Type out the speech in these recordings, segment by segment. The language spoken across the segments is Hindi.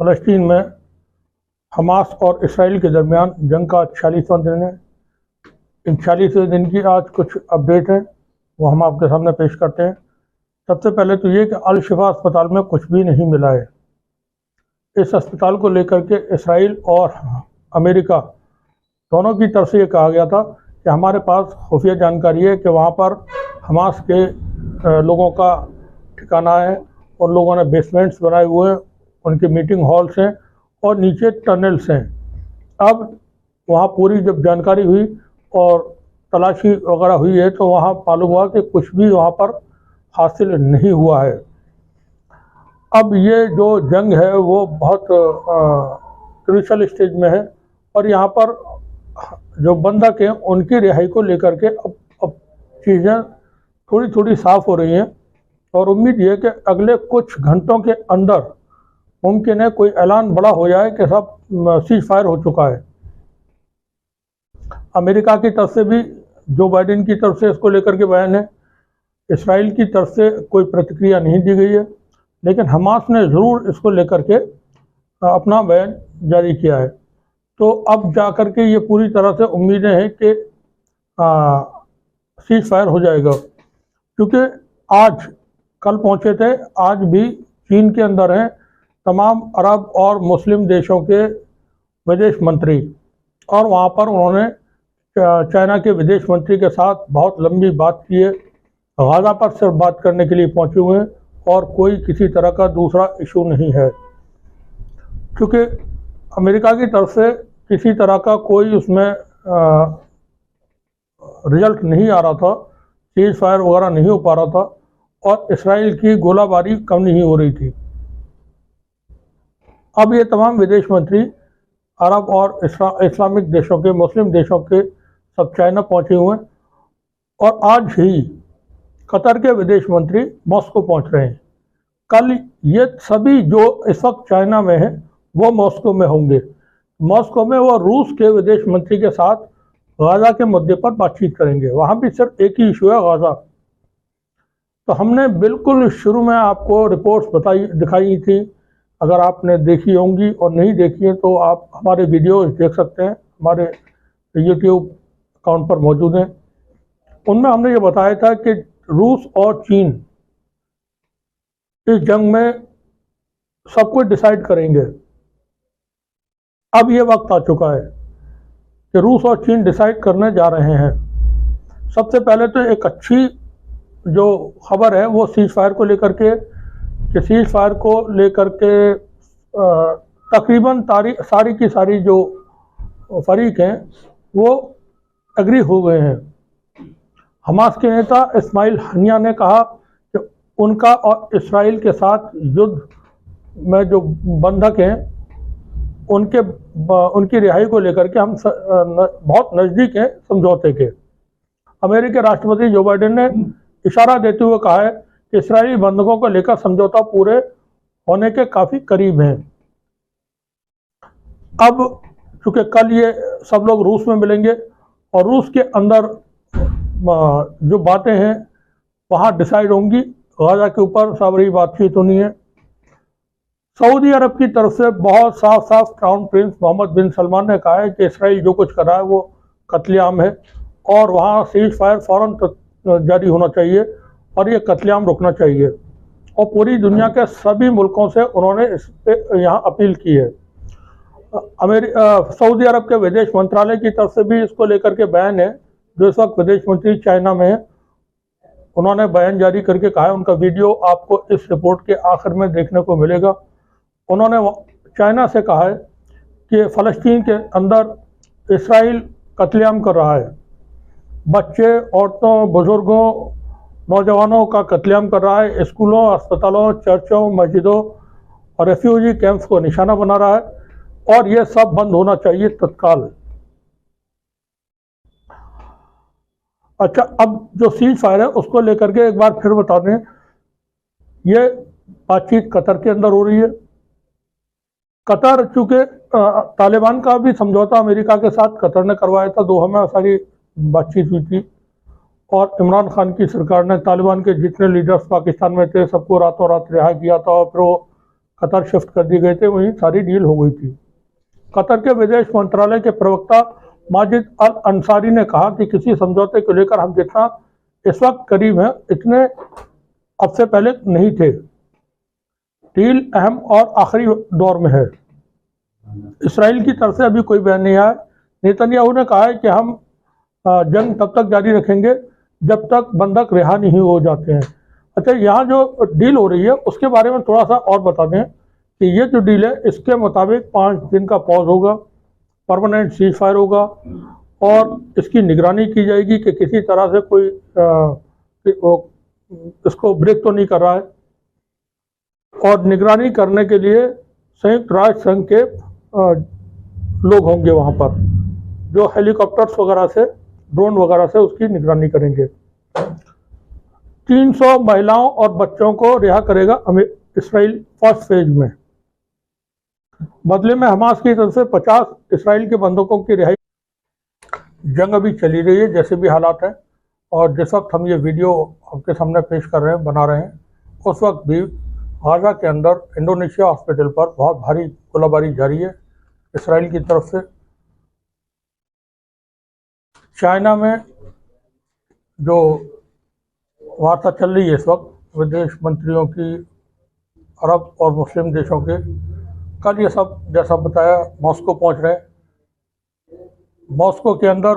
फ़लस्तीन में हमास और इसराइल के दरमियान जंग का 46वां दिन है। इन 46वें दिन की आज कुछ अपडेट है, वो हम आपके सामने पेश करते हैं। सबसे पहले तो ये कि अल शिफा अस्पताल में कुछ भी नहीं मिला है। इस अस्पताल को लेकर के इसराइल और अमेरिका दोनों की तरफ से ये कहा गया था कि हमारे पास खुफिया जानकारी है कि वहाँ पर हमास के लोगों का ठिकाना है। उन लोगों ने बेसमेंट्स बनाए हुए हैं, उनके मीटिंग हॉल्स हैं और नीचे टनल्स हैं। अब वहाँ पूरी जब जानकारी हुई और तलाशी वगैरह हुई है तो वहाँ मालूम हुआ कि कुछ भी वहाँ पर हासिल नहीं हुआ है। अब ये जो जंग है वो बहुत क्रूशल स्टेज में है और यहाँ पर जो बंधक हैं उनकी रिहाई को लेकर के अब चीज़ें थोड़ी थोड़ी साफ़ हो रही हैं और उम्मीद ये कि अगले कुछ घंटों के अंदर मुमकिन है कोई ऐलान बड़ा हो जाए कि सब सीज फायर हो चुका है। अमेरिका की तरफ से भी जो बाइडेन की तरफ से इसको लेकर के बयान है, इसराइल की तरफ से कोई प्रतिक्रिया नहीं दी गई है, लेकिन हमास ने ज़रूर इसको लेकर के अपना बयान जारी किया है। तो अब जाकर के ये पूरी तरह से उम्मीदें हैं कि सीज फायर हो जाएगा, क्योंकि आज कल पहुँचे थे, आज भी चीन के अंदर हैं तमाम अरब और मुस्लिम देशों के विदेश मंत्री और वहाँ पर उन्होंने चाइना के विदेश मंत्री के साथ बहुत लंबी बात की है। गाज़ा पर सिर्फ बात करने के लिए पहुँचे हुए हैं और कोई किसी तरह का दूसरा इशू नहीं है, क्योंकि अमेरिका की तरफ से किसी तरह का कोई उसमें रिजल्ट नहीं आ रहा था, सीज फायर वगैरह नहीं हो पा रहा था और इसराइल की गोलाबारी कम नहीं हो रही थी। अब ये तमाम विदेश मंत्री अरब और इस्लामिक देशों के, मुस्लिम देशों के सब चाइना पहुँचे हुए हैं और आज ही कतर के विदेश मंत्री मॉस्को पहुँच रहे हैं। कल ये सभी जो इस वक्त चाइना में हैं वो मॉस्को में होंगे। मॉस्को में वो रूस के विदेश मंत्री के साथ गाज़ा के मुद्दे पर बातचीत करेंगे। वहाँ भी सिर्फ एक ही इशू है, गाज़ा। तो हमने बिल्कुल शुरू में आपको रिपोर्ट्स दिखाई थी, अगर आपने देखी होंगी और नहीं देखी है तो आप हमारे वीडियोस देख सकते हैं, हमारे यूट्यूब अकाउंट पर मौजूद हैं। उनमें हमने ये बताया था कि रूस और चीन इस जंग में सब कुछ डिसाइड करेंगे। अब ये वक्त आ चुका है कि रूस और चीन डिसाइड करने जा रहे हैं। सबसे पहले तो एक अच्छी जो खबर है वो सीज फायर को लेकर के, कि सीज फायर को लेकर के तकरीबन सारी की सारी जो फरीक हैं वो एग्री हो गए हैं। हमास के नेता इस्माइल हनिया ने कहा कि उनका और इसराइल के साथ युद्ध में जो बंधक हैं उनकी रिहाई को लेकर के हम बहुत नज़दीक हैं समझौते के। अमेरिकी राष्ट्रपति जो बाइडेन ने इशारा देते हुए कहा है कि इसराइली बंधकों को लेकर समझौता पूरे होने के काफ़ी करीब हैं। अब चूँकि कल ये सब लोग रूस में मिलेंगे और रूस के अंदर जो बातें हैं वहाँ डिसाइड होंगी। गाज़ा के ऊपर सारी बातचीत होनी है। सऊदी अरब की तरफ से बहुत साफ साफ क्राउन प्रिंस मोहम्मद बिन सलमान ने कहा है कि इसराइल जो कुछ कर रहा है वो कत्लेआम है और वहाँ सीज फायर फ़ौरन जारी होना चाहिए और ये कत्लेआम रुकना चाहिए। और पूरी दुनिया के सभी मुल्कों से उन्होंने इस पे यहाँ अपील की है। सऊदी अरब के विदेश मंत्रालय की तरफ से भी इसको लेकर के बयान है, जो इस वक्त विदेश मंत्री चाइना में है। उन्होंने बयान जारी करके कहा है, उनका वीडियो आपको इस रिपोर्ट के आखिर में देखने को मिलेगा। उन्होंने चाइना से कहा है कि फ़लस्तीन के अंदर इसराइल कत्लेआम कर रहा है, बच्चे, औरतों, बुजुर्गों, नौजवानों का कत्लेआम कर रहा है, स्कूलों, अस्पतालों, चर्चों, मस्जिदों और रेफ्यूजी कैंप्स को निशाना बना रहा है और ये सब बंद होना चाहिए तत्काल। अच्छा, अब जो सीज फायर है उसको लेकर के एक बार फिर बता दें, ये बातचीत कतर के अंदर हो रही है। कतर, चूंकि तालिबान का भी समझौता अमेरिका के साथ कतर ने करवाया था, दोहा में सारी बातचीत हुई थी और इमरान खान की सरकार ने तालिबान के जितने लीडर्स पाकिस्तान में थे सबको रातों रात रिहा किया था और फिर वो कतर शिफ्ट कर दिए गए थे, वहीं सारी डील हो गई थी। कतर के विदेश मंत्रालय के प्रवक्ता माजिद अल अंसारी ने कहा कि किसी समझौते को लेकर हम जितना इस वक्त करीब हैं इतने अब से पहले नहीं थे। डील अहम और आखिरी दौर में है। इसराइल की तरफ से अभी कोई बयान नहीं आया। नेतन्याहू ने कहा है कि हम जंग तब तक जारी रखेंगे जब तक बंधक रिहा नहीं हो जाते हैं। अच्छा, यहाँ जो डील हो रही है उसके बारे में थोड़ा सा और बता दें कि ये जो डील है इसके मुताबिक 5 दिन का पॉज होगा, परमानेंट सीज फायर होगा और इसकी निगरानी की जाएगी कि किसी तरह से कोई इसको ब्रेक तो नहीं कर रहा है। और निगरानी करने के लिए संयुक्त राष्ट्र संघ के लोग होंगे वहाँ पर, जो हेलीकॉप्टर्स वगैरह से, ड्रोन वगैरह से उसकी निगरानी करेंगे। 300 महिलाओं और बच्चों को रिहा करेगा इसराइल फर्स्ट फेज में। बदले में हमास की तरफ से 50 इसराइल के बंधकों की रिहाई। जंग अभी चली रही है जैसे भी हालात हैं, और जिस वक्त हम ये वीडियो आपके सामने पेश कर रहे हैं, बना रहे हैं, उस वक्त भी गाजा के अंदर इंडोनेशिया हॉस्पिटल पर बहुत भारी गोलाबारी जारी है इसराइल की तरफ से। चाइना में जो वार्ता चल रही है इस वक्त विदेश मंत्रियों की, अरब और मुस्लिम देशों के, कल ये सब जैसा बताया मॉस्को पहुंच रहे हैं। मॉस्को के अंदर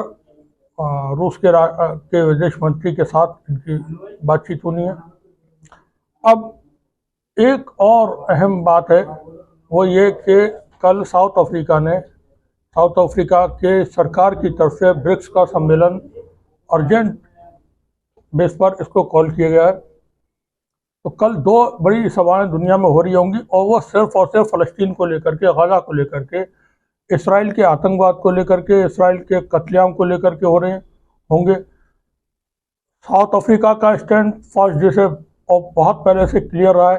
रूस के विदेश मंत्री के साथ इनकी बातचीत होनी है। अब एक और अहम बात है, वो ये कि कल साउथ अफ्रीका के सरकार की तरफ से ब्रिक्स का सम्मेलन अर्जेंट बेस पर इसको कॉल किया गया है। तो कल 2 बड़ी सभाएं दुनिया में हो रही होंगी और वो सिर्फ और सिर्फ फ़लस्तीन को लेकर के, गाजा को लेकर के, इसराइल के आतंकवाद को लेकर के, इसराइल के कत्लेआम को लेकर के हो रहे होंगे। साउथ अफ्रीका का स्टैंड फर्स्ट डे से और बहुत पहले से क्लियर रहा है,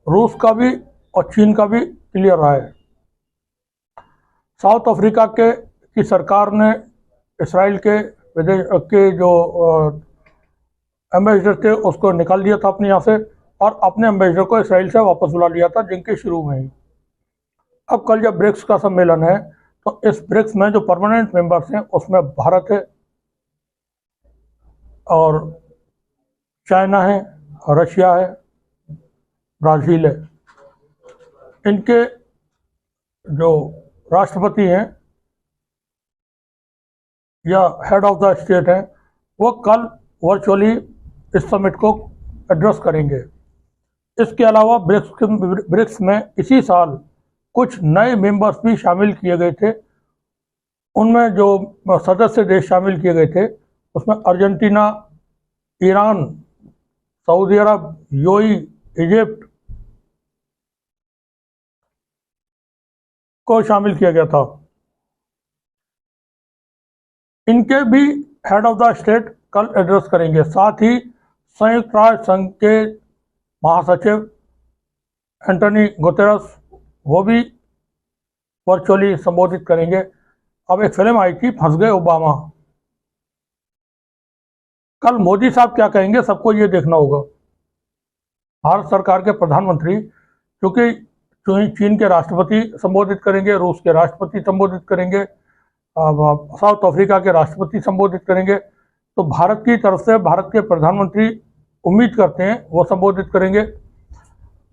रूस का भी और चीन का भी क्लियर रहा है। साउथ अफ्रीका की सरकार ने इसराइल के विदेश के जो एम्बेसडर थे उसको निकाल दिया था अपने यहाँ से, और अपने एम्बेसडर को इसराइल से वापस बुला लिया था जंग के शुरू में ही। अब कल जब ब्रिक्स का सम्मेलन है तो इस ब्रिक्स में जो परमानेंट मेंबर्स हैं उसमें भारत है और चाइना है, रशिया है, ब्राज़ील है। इनके जो राष्ट्रपति हैं या हेड ऑफ द स्टेट हैं वो कल वर्चुअली इस समिट को एड्रेस करेंगे। इसके अलावा ब्रिक्स में इसी साल कुछ नए मेंबर्स भी शामिल किए गए थे। उनमें जो सदस्य देश शामिल किए गए थे उसमें अर्जेंटीना, ईरान, सऊदी अरब, यूएई, इजिप्ट को शामिल किया गया था। इनके भी हेड ऑफ द स्टेट कल एड्रेस करेंगे। साथ ही संयुक्त राष्ट्र संघ के महासचिव एंटोनी गुतेरस वो भी वर्चुअली संबोधित करेंगे। अब एक फिल्म आई थी फंस गए ओबामा, कल मोदी साहब क्या कहेंगे सबको ये देखना होगा। भारत सरकार के प्रधानमंत्री क्योंकि चीन के राष्ट्रपति संबोधित करेंगे, रूस के राष्ट्रपति संबोधित करेंगे, साउथ अफ्रीका के राष्ट्रपति संबोधित करेंगे, तो भारत की तरफ से भारत के प्रधानमंत्री उम्मीद करते हैं वो संबोधित करेंगे।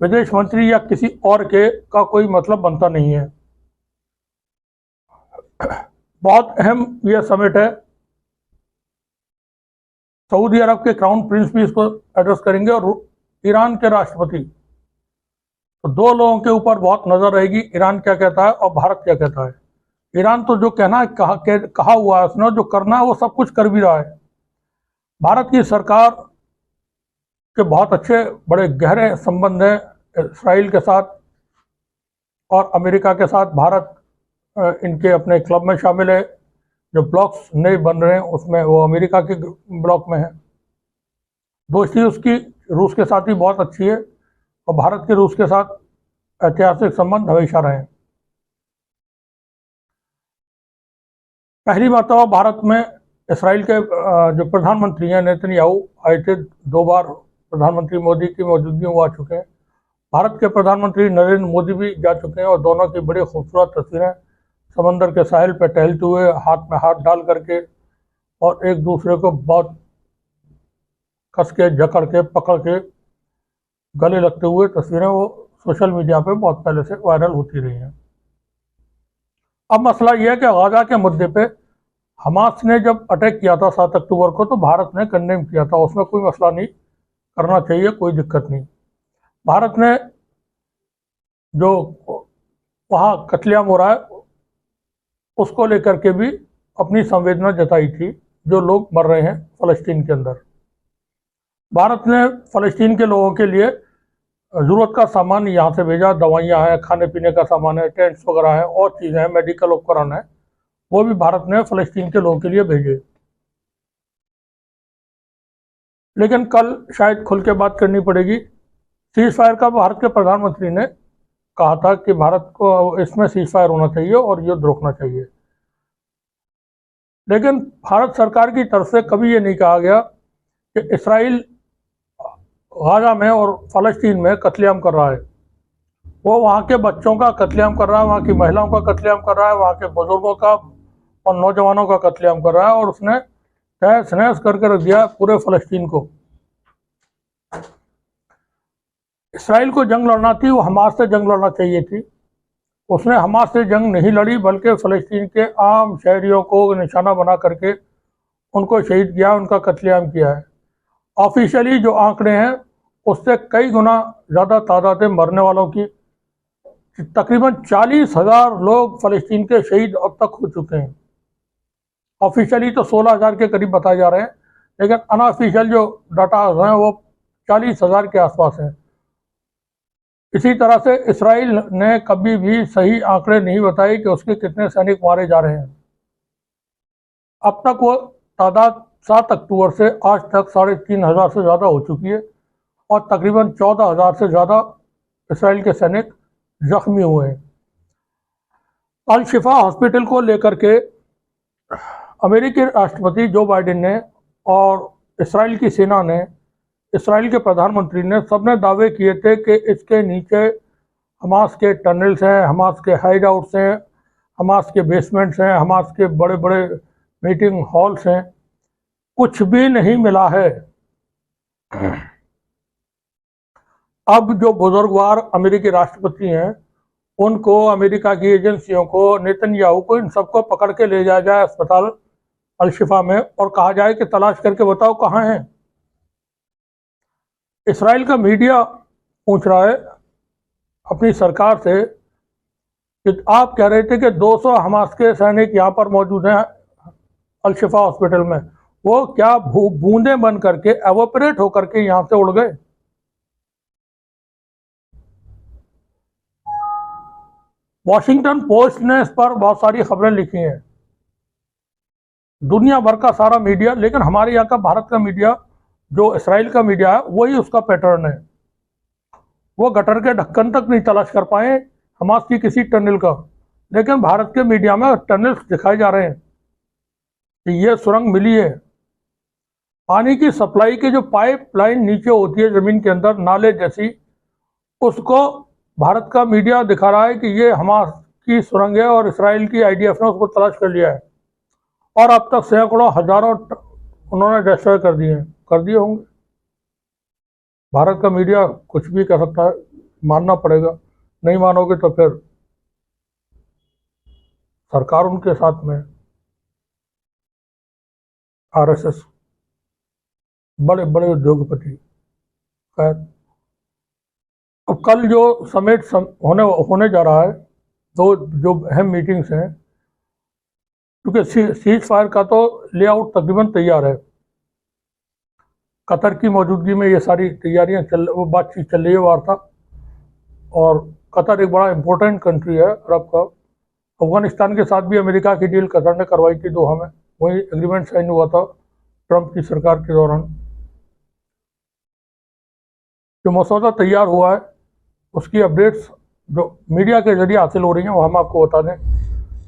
विदेश मंत्री या किसी और के का कोई मतलब बनता नहीं है। बहुत अहम यह समिट है। सऊदी अरब के क्राउन प्रिंस भी इसको एड्रेस करेंगे और ईरान के राष्ट्रपति। तो दो लोगों के ऊपर बहुत नजर रहेगी, ईरान क्या कहता है और भारत क्या कहता है। ईरान तो जो कहना है कहा हुआ है उसने, जो करना है वो सब कुछ कर भी रहा है। भारत की सरकार के बहुत अच्छे बड़े गहरे संबंध हैं इसराइल के साथ और अमेरिका के साथ। भारत इनके अपने क्लब में शामिल है। जो ब्लॉक्स नए बन रहे हैं उसमें वो अमेरिका के ब्लॉक में है। दोस्ती उसकी रूस के साथ ही बहुत अच्छी है और भारत के रूस के साथ ऐतिहासिक संबंध हमेशा रहे। पहली मर्तबा भारत में इसराइल के जो प्रधानमंत्री हैं नेतन्याहू आए थे। 2 बार प्रधानमंत्री मोदी की मौजूदगी में आ चुके हैं। भारत के प्रधानमंत्री नरेंद्र मोदी भी जा चुके हैं और दोनों की बड़ी खूबसूरत तस्वीरें समंदर के साहिल पर टहलते हुए हाथ में हाथ डाल करके और एक दूसरे को बहुत कस के जकड़ के पकड़ के गले लगते हुए तस्वीरें वो सोशल मीडिया पे बहुत पहले से वायरल होती रही हैं। अब मसला यह है कि गाजा के मुद्दे पे हमास ने जब अटैक किया था 7 अक्टूबर को तो भारत ने कंडेम किया था। उसमें कोई मसला नहीं, करना चाहिए, कोई दिक्कत नहीं। भारत ने जो वहाँ कत्लेआम हो रहा है उसको लेकर के भी अपनी संवेदना जताई थी, जो लोग मर रहे हैं फ़लस्तीन के अंदर। भारत ने फ़लस्तीन के लोगों के लिए ज़रूरत का सामान यहाँ से भेजा, दवाइयाँ हैं, खाने पीने का सामान है, टेंट्स वगैरह हैं और चीज़ें हैं, मेडिकल उपकरण हैं, वो भी भारत ने फ़लस्तीन के लोगों के लिए भेजे। लेकिन कल शायद खुल के बात करनी पड़ेगी। सीज़ फायर का भारत के प्रधानमंत्री ने कहा था कि भारत को इसमें सीज़ फायर होना चाहिए और युद्ध रोकना चाहिए। लेकिन भारत सरकार की तरफ से कभी ये नहीं कहा गया कि इसराइल गाजा में और फ़लस्तीन में कत्लेआम कर रहा है। वो वहाँ के बच्चों का कत्लेआम कर रहा है, वहाँ की महिलाओं का कत्लेआम कर रहा है, वहाँ के बुजुर्गों का और नौजवानों का कत्लेआम कर रहा है और उसने तहस नहस करके रख दिया पूरे फ़लस्तीन को। इसराइल को जंग लड़ना थी, वो हमास से जंग लड़ना चाहिए थी। उसने हमास से जंग नहीं लड़ी बल्कि फ़लस्तीन के आम शहरियों को निशाना बना करके उनको शहीद किया, उनका कत्लेआम किया है। ऑफिशियली जो आंकड़े हैं उससे कई गुना ज़्यादा तादाद है मरने वालों की। तकरीबन 40,000 लोग फ़लस्तीन के शहीद अब तक हो चुके हैं। ऑफिशियली तो 16,000 के करीब बताए जा रहे हैं, लेकिन अनऑफिशियल जो डाटा हैं वो 40,000 के आसपास हैं। इसी तरह से इसराइल ने कभी भी सही आंकड़े नहीं बताए कि उसके कितने सैनिक मारे जा रहे हैं। अब तक वो तादाद 7 अक्टूबर से आज तक 3,500 से ज़्यादा हो चुकी है और तकरीबन 14,000 से ज़्यादा इसराइल के सैनिक जख्मी हुए हैं। अल शिफा हॉस्पिटल को लेकर के अमेरिकी राष्ट्रपति जो बाइडेन ने और इसराइल की सेना ने, इसराइल के प्रधानमंत्री ने, सबने दावे किए थे कि इसके नीचे हमास के टनल्स हैं, हमास के हाइड आउट्स हैं, हमास के बेसमेंट्स हैं, हमास के बड़े बड़े मीटिंग हॉल्स हैं। कुछ भी नहीं मिला है। अब जो बुजुर्गवार अमेरिकी राष्ट्रपति हैं उनको, अमेरिका की एजेंसियों को, नेतन्याहू को, इन सबको पकड़ के ले जाया जाए अस्पताल अल शिफा में और कहा जाए कि तलाश करके बताओ कहाँ हैं। इसराइल का मीडिया पूछ रहा है अपनी सरकार से कि आप कह रहे थे कि 200 हमास के सैनिक यहाँ पर मौजूद हैं अल शिफा हॉस्पिटल में, वो क्या बूंदे बन करके एवोपरेट होकर के यहाँ से उड़ गए? वॉशिंगटन पोस्ट ने इस पर बहुत सारी खबरें लिखी हैं, दुनिया भर का सारा मीडिया, लेकिन हमारे यहाँ का भारत का मीडिया, जो इसराइल का मीडिया है, वही उसका पैटर्न है। वो गटर के ढक्कन तक नहीं तलाश कर पाए हमास की किसी टनल का, लेकिन भारत के मीडिया में टनल्स दिखाए जा रहे हैं कि ये सुरंग मिली है। पानी की सप्लाई की जो पाइपलाइन नीचे होती है ज़मीन के अंदर, नाले जैसी, उसको भारत का मीडिया दिखा रहा है कि ये हमास की सुरंग है और इसराइल की आईडीएफ ने उसको तलाश कर लिया है और अब तक सैकड़ों हजारों उन्होंने डिस्ट्रॉय कर दिए होंगे। भारत का मीडिया कुछ भी कर सकता है, मानना पड़ेगा। नहीं मानोगे तो फिर सरकार उनके साथ में, आरएसएस। बड़े बड़े उद्योगपति। खैर, अब कल जो समिट होने जा रहा है, तो जो अहम मीटिंग्स हैं, क्योंकि सीज फायर का तो लेआउट तकरीबन तैयार है, कतर की मौजूदगी में ये सारी तैयारियां वो बातचीत चल रही है, वार्ता। और कतर एक बड़ा इंपॉर्टेंट कंट्री है अरब का। अफगानिस्तान के साथ भी अमेरिका की डील कतर ने करवाई थी दोहा में, वही एग्रीमेंट साइन हुआ था ट्रंप की सरकार के दौरान। जो मसौदा तैयार हुआ है उसकी अपडेट्स जो मीडिया के जरिए हासिल हो रही हैं वो हम आपको बता दें।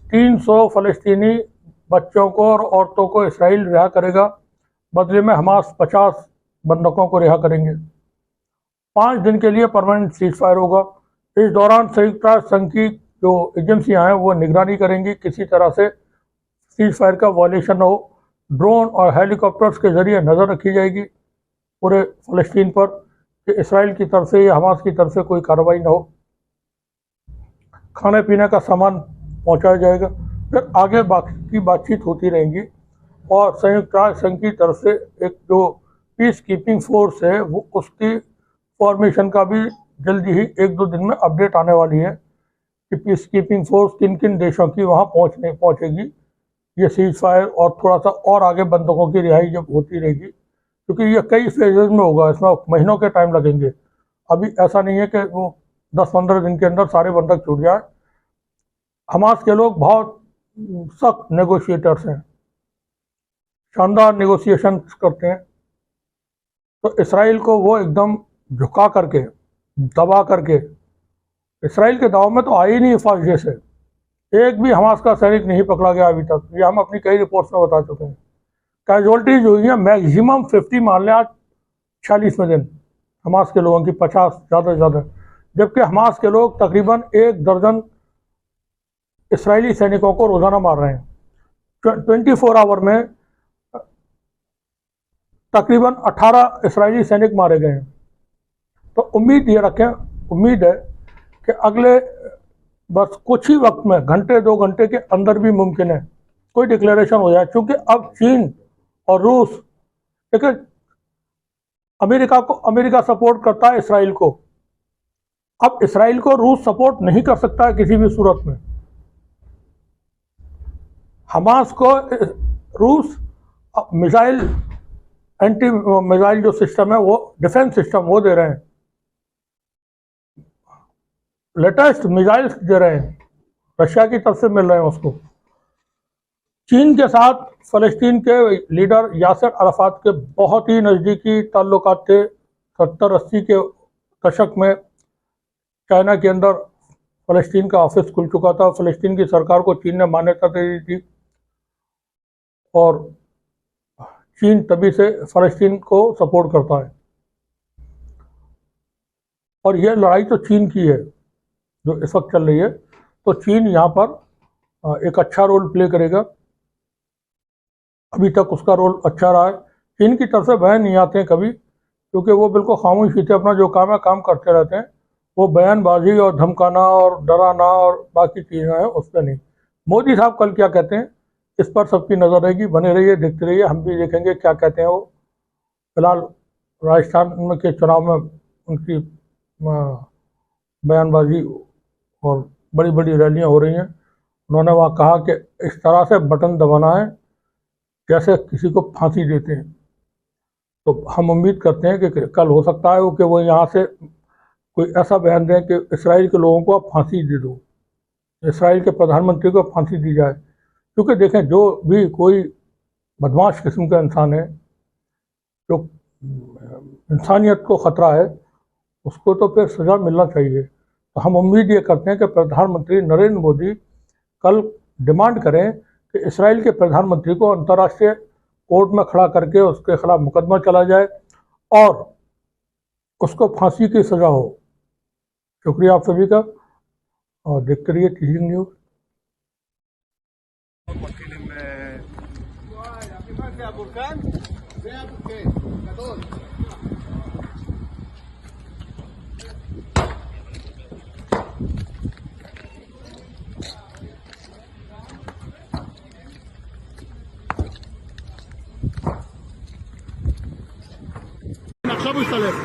300 फ़लस्तीनी बच्चों को और औरतों को इसराइल रिहा करेगा, बदले में हमास 50 बंधकों को रिहा करेंगे। 5 दिन के लिए परमानेंट सीज फायर होगा। इस दौरान संयुक्त राष्ट्र संघ की जो एजेंसियां हैं वो निगरानी करेंगी किसी तरह से सीज फायर का वायलेशन हो। ड्रोन और हेलीकॉप्टर्स के जरिए नज़र रखी जाएगी पूरे फ़लस्तीन पर कि इसराइल की तरफ से या हमास की तरफ से कोई कार्रवाई ना हो। खाने पीने का सामान पहुंचाया जाएगा, फिर आगे बाकी बातचीत होती रहेंगी। और संयुक्त राष्ट्र संघ की तरफ से एक जो पीस कीपिंग फोर्स है वो उसकी फॉर्मेशन का भी जल्दी ही 1-2 दिन में अपडेट आने वाली है कि पीस कीपिंग फोर्स किन किन देशों की वहाँ पहुँचेगी। ये सीज फायर और थोड़ा सा और आगे बंधकों की रिहाई जब होती रहेगी, क्योंकि ये कई फेजेज में होगा, इसमें महीनों के टाइम लगेंगे। अभी ऐसा नहीं है कि वो 10-15 दिन के अंदर सारे बंधक छूट जाए। हमास के लोग बहुत सख्त नेगोशिएटर्स हैं, शानदार नेगोशिएशन करते हैं। तो इसराइल को वो एकदम झुका करके, दबा करके, इसराइल के दाव में तो आई नहीं फर्स्ट डे से, एक भी हमास का सैनिक नहीं पकड़ा गया अभी तक। ये हम अपनी कई रिपोर्ट्स में बता चुके हैं। कैजुअलिटीज हुई हैं मैक्सिमम 50, मान लें आज 46वें दिन हमास के लोगों की 50 ज़्यादा से ज़्यादा, जबकि हमास के लोग तकरीबन 1 दर्जन इसराइली सैनिकों को रोज़ाना मार रहे हैं। 24 आवर में तकरीबन 18 इसराइली सैनिक मारे गए हैं। तो उम्मीद ये रखें, उम्मीद है कि अगले बस कुछ ही वक्त में, घंटे 2 घंटे के अंदर भी मुमकिन है कोई डिक्लेरेशन हो जाए। क्योंकि अब चीन और रूस, देखिए अमेरिका सपोर्ट करता है इसराइल को, अब इसराइल को रूस सपोर्ट नहीं कर सकता है किसी भी सूरत में। हमास को रूस मिसाइल, एंटी मिसाइल जो सिस्टम है वो डिफेंस सिस्टम वो दे रहे हैं, लेटेस्ट मिसाइल्स दे रहे हैं, रशिया की तरफ से मिल रहे हैं उसको। चीन के साथ फ़लस्तीन के लीडर यासिर अराफात के बहुत ही नज़दीकी ताल्लुकात थे। 70-80 के दशक में चाइना के अंदर फ़लस्तीन का ऑफिस खुल चुका था। फ़लस्तीन की सरकार को चीन ने मान्यता दे दी थी और चीन तभी से फ़लस्तीन को सपोर्ट करता है। और यह लड़ाई तो चीन की है जो इस वक्त चल रही है, तो चीन यहाँ पर एक अच्छा रोल प्ले करेगा। अभी तक उसका रोल अच्छा रहा है। चीन की तरफ से बयान नहीं आते हैं कभी, क्योंकि वो बिल्कुल खामोशी से अपना जो काम है काम करते रहते हैं। वो बयानबाजी और धमकाना और डराना और बाकी चीज़ें हैं उस पर नहीं। मोदी साहब कल क्या कहते हैं इस पर सबकी नज़र रहेगी। बने रहिए, देखते रहिए, हम भी देखेंगे क्या कहते हैं वो। फिलहाल राजस्थान के चुनाव में उनकी बयानबाजी और बड़ी बड़ी रैलियां हो रही हैं। उन्होंने वहाँ कहा कि इस तरह से बटन दबाना है जैसे किसी को फांसी देते हैं। तो हम उम्मीद करते हैं कि कल हो सकता है कि वो यहाँ से कोई ऐसा बयान दें कि इसराइल के लोगों को आप फांसी दे दो, इसराइल के प्रधानमंत्री को फांसी दी जाए। क्योंकि देखें, जो भी कोई बदमाश किस्म का इंसान है, जो इंसानियत को ख़तरा है, उसको तो फिर सज़ा मिलना चाहिए। तो हम उम्मीद ये करते हैं कि प्रधानमंत्री नरेंद्र मोदी कल डिमांड करें कि इसराइल के प्रधानमंत्री को अंतर्राष्ट्रीय कोर्ट में खड़ा करके उसके खिलाफ मुकदमा चला जाए और उसको फांसी की सज़ा हो। शुक्रिया आप सभी का और देखते रहिए टीवी न्यूज़। Abu Saleh.